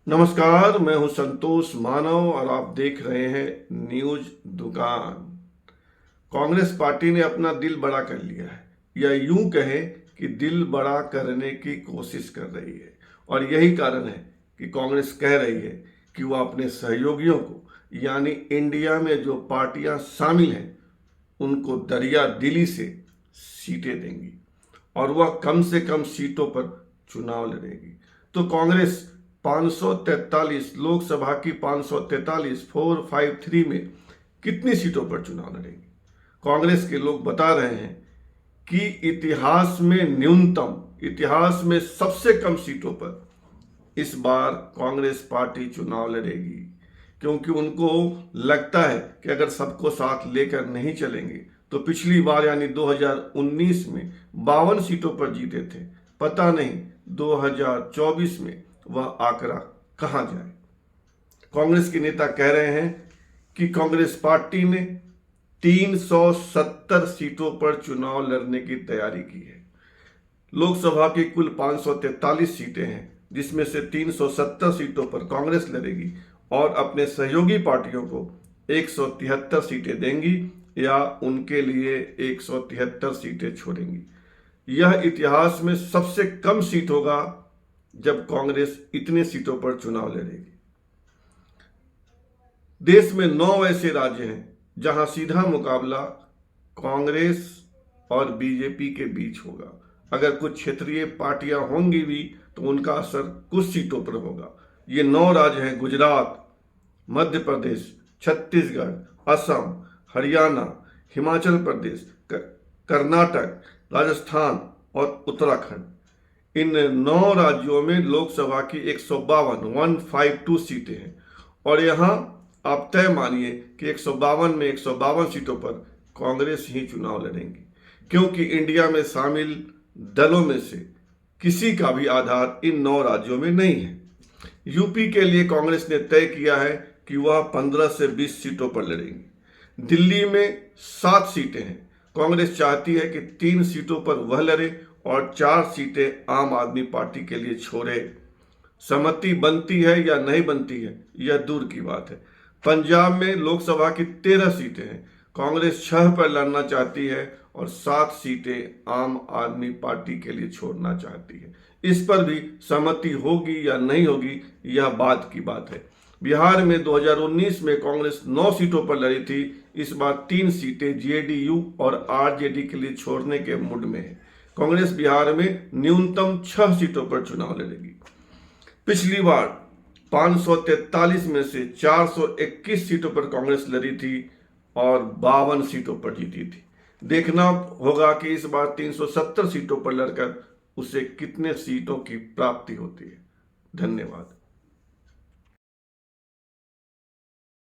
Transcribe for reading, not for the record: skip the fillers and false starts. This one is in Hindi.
नमस्कार, मैं हूं संतोष मानव और आप देख रहे हैं न्यूज दुकान। कांग्रेस पार्टी ने अपना दिल बड़ा कर लिया है, या यूं कहें कि दिल बड़ा करने की कोशिश कर रही है। और यही कारण है कि कांग्रेस कह रही है कि वह अपने सहयोगियों को, यानी इंडिया में जो पार्टियां शामिल हैं, उनको दरिया दिली से सीटें देंगी और वह कम से कम सीटों पर चुनाव लड़ेगी। तो कांग्रेस 543 लोकसभा की 543 453 में कितनी सीटों पर चुनाव लड़ेगी? कांग्रेस के लोग बता रहे हैं कि इतिहास में न्यूनतम, इतिहास में सबसे कम सीटों पर इस बार कांग्रेस पार्टी चुनाव लड़ेगी, क्योंकि उनको लगता है कि अगर सबको साथ लेकर नहीं चलेंगे तो पिछली बार यानी 2019 में 52 सीटों पर जीते थे। पता नहीं 2024 में वह आंकड़ा कहां जाए। कांग्रेस के नेता कह रहे हैं कि कांग्रेस पार्टी ने 370 सीटों पर चुनाव लड़ने की तैयारी की है। लोकसभा की कुल 543 सीटें हैं, जिसमें से 370 सीटों पर कांग्रेस लड़ेगी और अपने सहयोगी पार्टियों को 173 सीटें देंगी या उनके लिए 173 सीटें छोड़ेंगी। यह इतिहास में सबसे कम सीट होगा जब कांग्रेस इतने सीटों पर चुनाव लड़ेगी। देश में 9 ऐसे राज्य हैं जहां सीधा मुकाबला कांग्रेस और बीजेपी के बीच होगा। अगर कुछ क्षेत्रीय पार्टियां होंगी भी तो उनका असर कुछ सीटों पर होगा। ये 9 राज्य हैं: गुजरात, मध्य प्रदेश, छत्तीसगढ़, असम, हरियाणा, हिमाचल प्रदेश, कर्नाटक, राजस्थान और उत्तराखंड। इन 9 राज्यों में लोकसभा की 152 सीटें हैं और यहां आप तय मानिए कि 152 में 152 सीटों पर कांग्रेस ही चुनाव लड़ेंगी, क्योंकि इंडिया में शामिल दलों में से किसी का भी आधार इन 9 राज्यों में नहीं है। यूपी के लिए कांग्रेस ने तय किया है कि वह 15 से 20 सीटों पर लड़ेंगी। दिल्ली में 7 सीटें हैं। कांग्रेस चाहती है कि 3 सीटों पर वह लड़े और 4 सीटें आम आदमी पार्टी के लिए छोड़े। सहमति बनती है या नहीं बनती है, यह दूर की बात है। पंजाब में लोकसभा की 13 सीटें हैं। कांग्रेस 6 पर लड़ना चाहती है और 7 सीटें आम आदमी पार्टी के लिए छोड़ना चाहती है। इस पर भी सहमति होगी या नहीं होगी, यह बात की बात है। बिहार में 2019 में कांग्रेस 9 सीटों पर लड़ी थी। इस बार 3 सीटें जेडीयू और आरजेडी के लिए छोड़ने के मूड में है। कांग्रेस बिहार में न्यूनतम 6 सीटों पर चुनाव लड़ेगी। पिछली बार 543 में से 421 सीटों पर कांग्रेस लड़ी थी और 52 सीटों पर जीती थी। देखना होगा कि इस बार 370 सीटों पर लड़कर उसे कितने सीटों की प्राप्ति होती है। धन्यवाद।